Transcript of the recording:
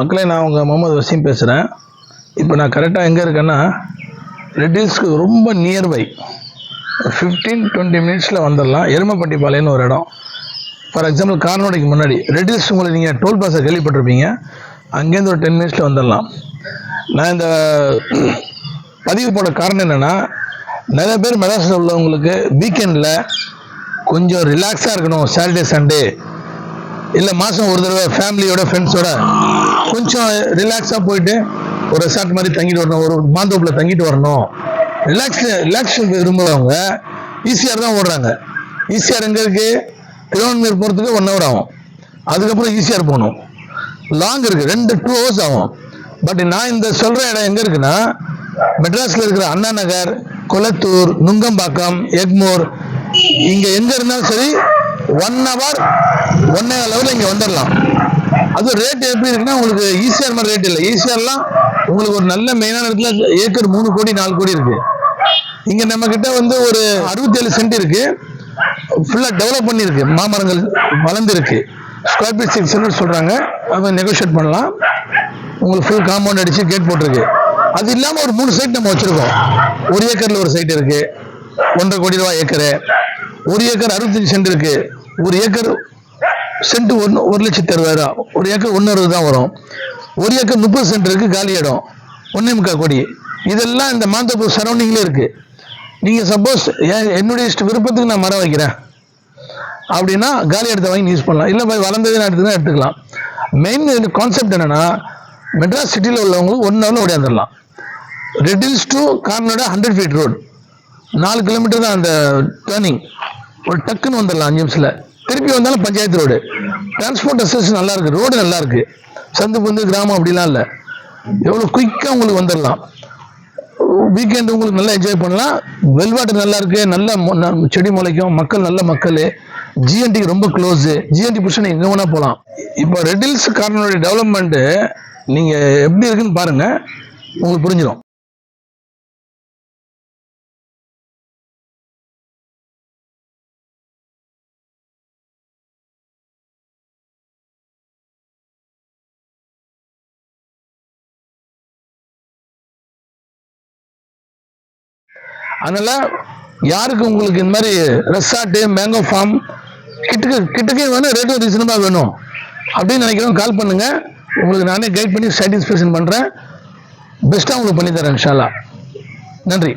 மக்களே, நான் உங்கள் முகமது வசீம் பேசுகிறேன். இப்போ நான் கரெக்டாக எங்கே இருக்கேன்னா, ரெட் ஹில்ஸ்க்கு ரொம்ப நியர்பை 15-20 மினிட்ஸில் வந்துடலாம். எருமப்பட்டி பாளையம்னு ஒரு இடம். ஃபார் எக்ஸாம்பிள் கார்னோடைக்கு முன்னாடி ரெட் ஹில்ஸ் உங்களை நீங்கள் டோல் பாஸை கேள்விப்பட்டிருப்பீங்க. அங்கேருந்து ஒரு 10 மினிட்ஸில் வந்துடலாம். நான் இந்த பதிவு போட காரணம் என்னென்னா, நிறைய பேர் மெட்ராஸில் உள்ளவங்களுக்கு வீக்கெண்டில் கொஞ்சம் ரிலாக்ஸாக இருக்கணும். சாட்டர்டே சண்டே இல்லை மாதம் ஒரு தடவை ஃபேமிலியோட ஃப்ரெண்ட்ஸோட கொஞ்சம் ரிலாக்ஸாக போயிட்டு ஒரு ரெசார்ட் மாதிரி தங்கிட்டு வரணும், ஒரு மாந்தோப்பில் தங்கிட்டு வரணும். ரிலாக்ஸ் விரும்புகிறவங்க ஈசிஆர் தான் ஓடுறாங்க. ஈசிஆர் எங்கே இருக்குது? திருவண்ணாமலை போகிறதுக்கு 1 hour ஆகும். அதுக்கப்புறம் ஈசிஆர் போகணும். லாங் இருக்குது, 2 hours ஆகும். பட் நான் இந்த சொல்கிற இடம் எங்கே இருக்குன்னா, மெட்ராஸில் இருக்கிற அண்ணா நகர், கொளத்தூர், நுங்கம்பாக்கம், எக்மோர், இங்கே எங்கே இருந்தாலும் சரி 1 hour 1.5 இங்கே வந்துடலாம். அது ரேட் எப்படி இருக்குன்னா, உங்களுக்கு ஈசிஆர் மாதிரி ரேட் இல்லை. ஈசிஆர்லாம் உங்களுக்கு ஒரு நல்ல மெயினான இடத்துல ஏக்கர் 3 கோடி 4 கோடி இருக்கு. இங்க நம்ம கிட்ட வந்து ஒரு 67 சென்ட் இருக்கு. ஃபுல்லா டெவலப் பண்ணிருக்கு, மாமரங்கள் வளர்ந்து இருக்கு. ஸ்கொயர் ஃபீட் 600 சொல்றாங்க. அதை நெகோஷியேட் பண்ணலாம். உங்களுக்கு ஃபுல் காம்பவுண்ட் அடிச்சு கேட் போட்டிருக்கு. அது இல்லாம ஒரு 3 சைட் நம்ம வச்சிருக்கோம். 1 ஏக்கர்ல ஒரு சைட் இருக்கு, 1.5 கோடி ரூபாய் ஏக்கரு. 1 ஏக்கர் 65 சென்ட் இருக்கு. 1 ஏக்கர் சென்ட் 1,60,000. 1 ஏக்கர் 1.60 தான் வரும். 1 ஏக்கர் 30 சென்ட் இருக்கு, காலி இடம் 1.25 கோடி. இதெல்லாம் இந்த மாந்தோப்பு சரௌண்டிங்ல இருக்கு. நீங்க சப்போஸ் என்னுடைய விருப்பத்துக்கு நான் மரம் வைக்கிறேன் அப்படின்னா காலி இடத்தை வாங்கி யூஸ் பண்ணலாம். இல்லை வளர்ந்தது எடுத்துதான் எடுத்துக்கலாம். மெயின் கான்செப்ட் என்னன்னா, மெட்ராஸ் சிட்டியில் உள்ளவங்களுக்கு 1 hour ஓடியாந்துடலாம். ரெட் ஹில்ஸ் டு கார்னோட 100 feet ரோடு, 4 கிலோமீட்டர் தான் அந்த டேர்னிங். ஒரு டக்குன்னு வந்துடலாம் 5 நிமிஷத்துல. திருப்பி வந்தாலும் பஞ்சாயத்து ரோடு. டிரான்ஸ்போர்ட் அசஸ் நல்லா இருக்கு, ரோடு நல்லா இருக்கு. சந்து பொந்து கிராமம் அப்படிலாம் இல்லை. எவ்வளோ குயிக்காக உங்களுக்கு வந்துடலாம். வீக்கெண்டு உங்களுக்கு நல்லா என்ஜாய் பண்ணலாம். வெல்வாட்டர் நல்லா இருக்கு, நல்ல செடி முளைக்கும், மக்கள் நல்ல மக்கள். ஜிஎன்டிக்கு ரொம்ப க்ளோஸ். ஜிஎன்டி புருஷன் எங்கே வேணா போகலாம். இப்போ ரெட் ஹில்ஸ் கார்னருடைய டெவலப்மெண்ட்டு நீங்கள் எப்படி இருக்குன்னு பாருங்க, உங்களுக்கு புரிஞ்சிடும். அதனால யாருக்கு உங்களுக்கு இந்த மாதிரி ரெசார்ட்டு, மேங்கோ ஃபார்ம் கிட்டக்கே வேணும், ரேட்டும் ரீசனபிளாக வேணும் அப்படின்னு நினைக்கிறவங்க கால் பண்ணுங்க. உங்களுக்கு நானே கைட் பண்ணி சாட்டிஸ்ஃபேக்ஷன் பண்ணுறேன். பெஸ்ட்டாக உங்களுக்கு பண்ணி தரேன் இன்ஷா அல்லாஹ். நன்றி.